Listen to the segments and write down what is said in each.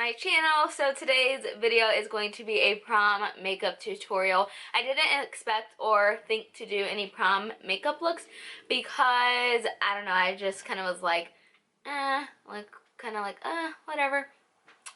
my channel. So today's video is going to be a prom makeup tutorial. I didn't expect or think to do any prom makeup looks because I don't know, I just kind of was like whatever.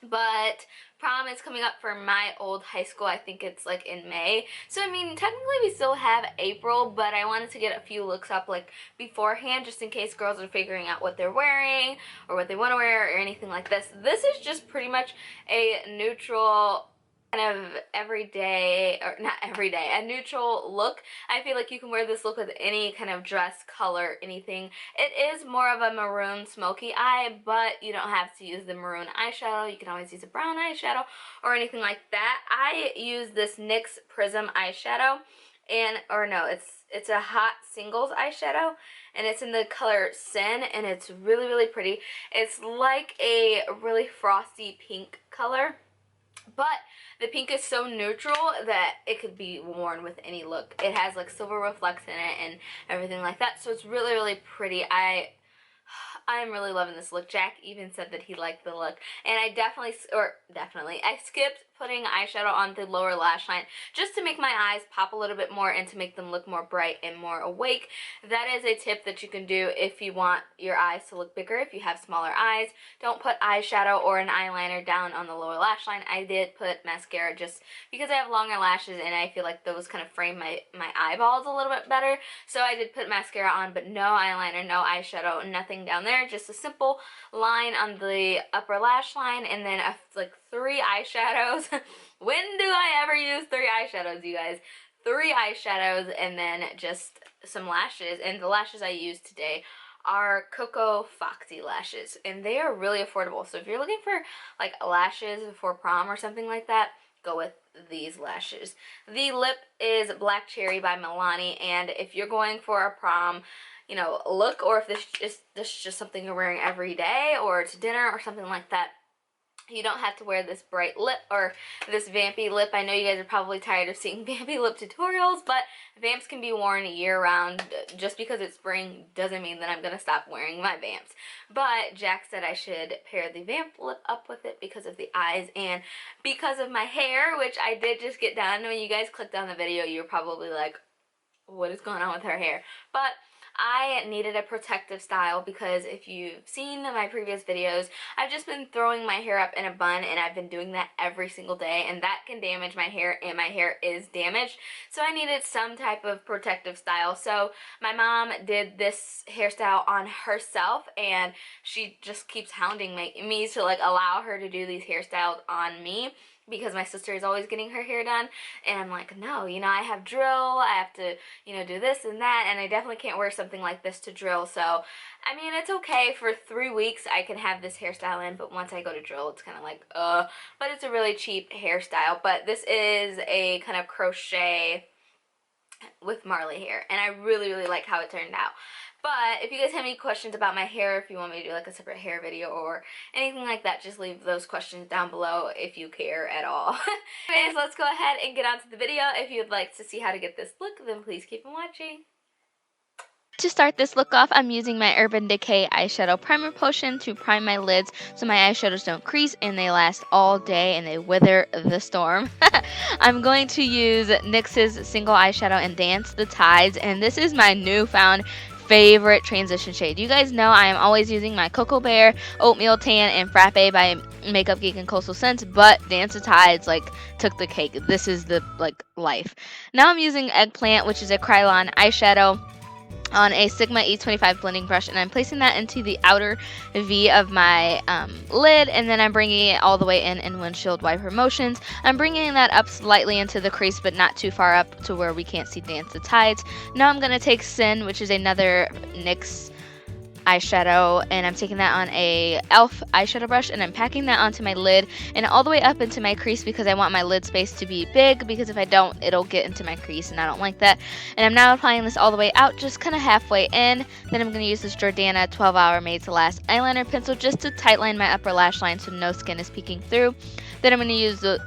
But prom is coming up for my old high school. I think it's like in May. So I mean, technically we still have April, but I wanted to get a few looks up like beforehand just in case girls are figuring out what they're wearing or what they want to wear or anything like this. This is just pretty much a neutral kind of everyday, or not everyday, a neutral look. I feel like you can wear this look with any kind of dress, color, anything. It is more of a maroon smoky eye, but you don't have to use the maroon eyeshadow. You can always use a brown eyeshadow or anything like that. I use this NYX Prism eyeshadow, and it's a hot singles eyeshadow, and it's in the color Sin, and it's really, really pretty. It's like a really frosty pink color, but the pink is so neutral that it could be worn with any look. It has like silver reflects in it and everything like that, so it's really, really pretty. I'm really loving this look. Jack even said that he liked the look, and I I skipped putting eyeshadow on the lower lash line just to make my eyes pop a little bit more and to make them look more bright and more awake. That is a tip that you can do if you want your eyes to look bigger. If you have smaller eyes, don't put eyeshadow or an eyeliner down on the lower lash line. I did put mascara just because I have longer lashes and I feel like those kind of frame my eyeballs a little bit better. So I did put mascara on, but no eyeliner, no eyeshadow, nothing down there. Just a simple line on the upper lash line, and then like 3 eyeshadows. When do I ever use 3 eyeshadows, you guys? 3 eyeshadows and then just some lashes. And the lashes I use today are Cocoa Foxy lashes, and they are really affordable. So if you're looking for like lashes for prom or something like that, go with these lashes. The lip is Black Cherry by Milani, and if you're going for a prom, you know, look, or if this is just something you're wearing every day or to dinner or something like that, you don't have to wear this bright lip or this vampy lip. I know you guys are probably tired of seeing vampy lip tutorials, but vamps can be worn year-round. Just because it's spring doesn't mean that I'm going to stop wearing my vamps. But Jack said I should pair the vamp lip up with it because of the eyes and because of my hair, which I did just get done. When you guys clicked on the video, you were probably like, what is going on with her hair? But I needed a protective style because if you've seen my previous videos, I've just been throwing my hair up in a bun, and I've been doing that every single day, and that can damage my hair, and my hair is damaged. So I needed some type of protective style. So my mom did this hairstyle on herself, and she just keekeeps hounding me to like allow her to do these hairstyles on me, because my sister is always getting her hair done, and I'm like, no, you know, I have drill, I have to, you know, do this and that, and I definitely can't wear something like this to drill. So, I mean, it's okay for 3 weeks I can have this hairstyle in, but once I go to drill, it's kind of like, but it's a really cheap hairstyle. But this is a kind of crochet with Marley hair, and I really, really like how it turned out. But if you guys have any questions about my hair, if you want me to do like a separate hair video or anything like that, just leave those questions down below if you care at all. Anyways, let's go ahead and get on to the video. If you'd like to see how to get this look, then please keep on watching. To start this look off, I'm using my Urban Decay eyeshadow primer potion to prime my lids so my eyeshadows don't crease and they last all day and they wither the storm. I'm going to use NYX's single eyeshadow and Dance the Tides, and this is my newfound favorite transition shade. You guys know I am always using my Cocoa Bear, Oatmeal Tan, and Frappe by Makeup Geek and Coastal Scents, but Dance the Tides like took the cake. This is the like life. Now I'm using Eggplant, which is a Krylon eyeshadow, on a Sigma E25 blending brush, and I'm placing that into the outer V of my lid, and then I'm bringing it all the way in windshield wiper motions. I'm bringing that up slightly into the crease, but not too far up to where we can't see Dance the Tides. Now I'm going to take Sin, which is another NYX eyeshadow, and I'm taking that on a e.l.f. eyeshadow brush, and I'm packing that onto my lid and all the way up into my crease because I want my lid space to be big, because if I don't, it'll get into my crease and I don't like that. And I'm now applying this all the way out, just kind of halfway in. Then I'm going to use this Jordana 12-hour Made to Last eyeliner pencil just to tightline my upper lash line so no skin is peeking through. Then I'm going to use the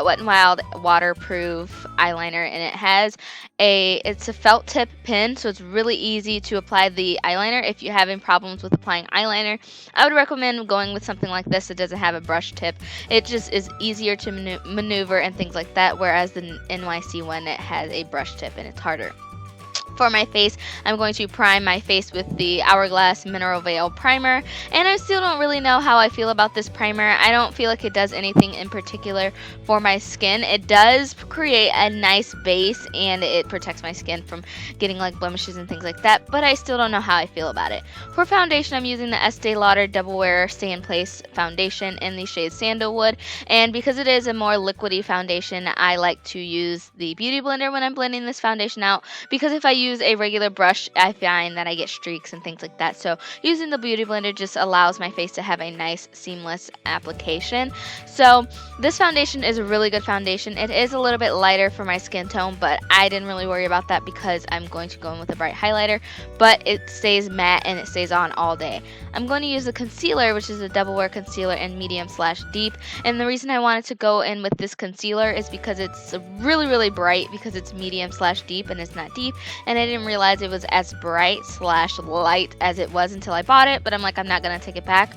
Wet n Wild waterproof eyeliner, and it's a felt tip pen, so it's really easy to apply the eyeliner if you're having problems with applying eyeliner, I would recommend going with something like this that doesn't have a brush tip. It just is easier to maneuver and things like that, whereas the NYC one, it has a brush tip and it's harder. For my face, I'm going to prime my face with the Hourglass Mineral Veil Primer, and I still don't really know how I feel about this primer. I don't feel like it does anything in particular for my skin. It does create a nice base, and it protects my skin from getting like blemishes and things like that, but I still don't know how I feel about it. For foundation, I'm using the Estee Lauder Double Wear Stay in Place Foundation in the shade Sandalwood, and because it is a more liquidy foundation, I like to use the Beauty Blender when I'm blending this foundation out, because if I use a regular brush, I find that I get streaks and things like that. So using the Beauty Blender just allows my face to have a nice seamless application. So this foundation is a really good foundation. It is a little bit lighter for my skin tone, but I didn't really worry about that because I'm going to go in with a bright highlighter, but it stays matte and it stays on all day. I'm going to use the concealer, which is a Double Wear Concealer in medium/deep, and the reason I wanted to go in with this concealer is because it's really bright, because it's medium/deep and it's not deep, and I didn't realize it was as bright/light as it was until I bought it, but I'm like, I'm not going to take it back.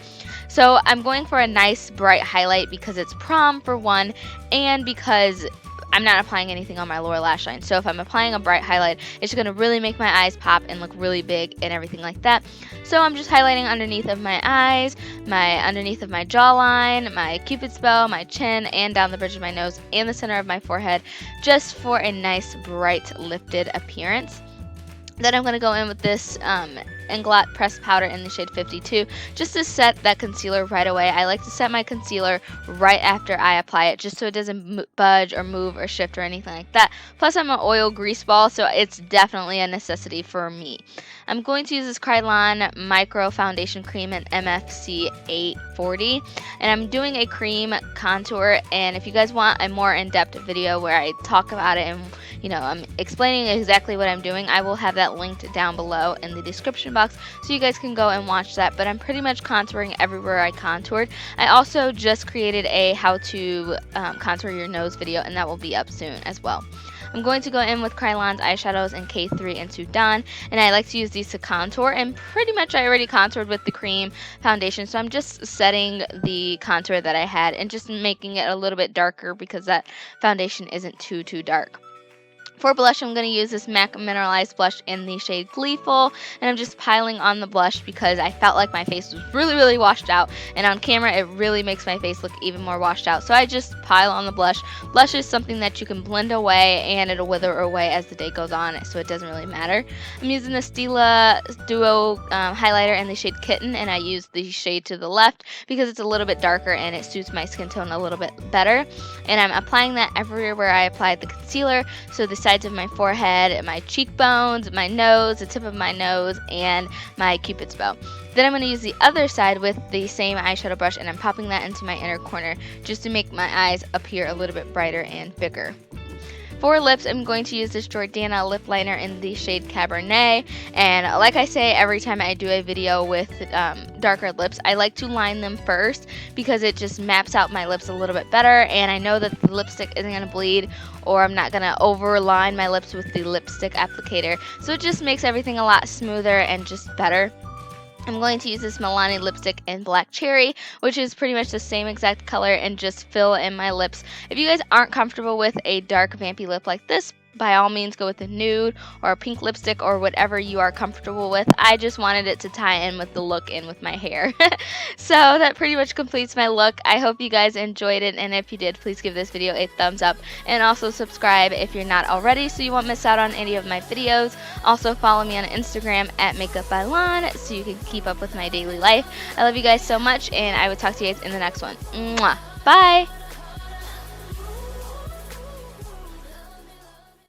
So I'm going for a nice bright highlight because it's prom for one, and because I'm not applying anything on my lower lash line. So if I'm applying a bright highlight, it's going to really make my eyes pop and look really big and everything like that. So I'm just highlighting underneath of my eyes, underneath of my jawline, my cupid's bow, my chin, and down the bridge of my nose and the center of my forehead, just for a nice bright lifted appearance. Then I'm going to go in with this Inglot pressed powder in the shade 52 just to set that concealer right away. I like to set my concealer right after I apply it just so it doesn't budge or move or shift or anything like that. Plus I'm an oil grease ball, so it's definitely a necessity for me. I'm going to use this Krylon Micro Foundation Cream in MFC 840, and I'm doing a cream contour, and if you guys want a more in-depth video where I talk about it and I'm explaining exactly what I'm doing, I will have that linked down below in the description box so you guys can go and watch that. But I'm pretty much contouring everywhere I contoured. I also just created a how to contour your nose video, and that will be up soon as well. I'm going to go in with Krylon's eyeshadows in K3 and Sudan, and I like to use these to contour, and pretty much I already contoured with the cream foundation, so I'm just setting the contour that I had and just making it a little bit darker because that foundation isn't too dark. For blush, I'm going to use this MAC Mineralized Blush in the shade Gleeful, and I'm just piling on the blush because I felt like my face was really washed out, and on camera it really makes my face look even more washed out, so I just pile on the blush. Blush is something that you can blend away and it'll wither away as the day goes on, so it doesn't really matter. I'm using the Stila Duo highlighter in the shade Kitten, and I use the shade to the left because it's a little bit darker and it suits my skin tone a little bit better, and I'm applying that everywhere where I applied the concealer, so the sides of my forehead, my cheekbones, my nose, the tip of my nose, and my cupid's bow. Then I'm going to use the other side with the same eyeshadow brush, and I'm popping that into my inner corner just to make my eyes appear a little bit brighter and bigger. For lips, I'm going to use this Jordana lip liner in the shade Cabernet, and like I say every time I do a video with darker lips, I like to line them first because it just maps out my lips a little bit better, and I know that the lipstick isn't going to bleed, or I'm not going to overline my lips with the lipstick applicator, so it just makes everything a lot smoother and just better. I'm going to use this Milani lipstick in Black Cherry, which is pretty much the same exact color, and just fill in my lips. If you guys aren't comfortable with a dark vampy lip like this, by all means go with a nude or a pink lipstick or whatever you are comfortable with. I just wanted it to tie in with the look and with my hair. So that pretty much completes my look. I hope you guys enjoyed it, and if you did, please give this video a thumbs up, and also subscribe if you're not already so you won't miss out on any of my videos. Also follow me on Instagram at Makeup by Lon so you can keep up with my daily life. I love you guys so much, and I will talk to you guys in the next one. Mwah. Bye!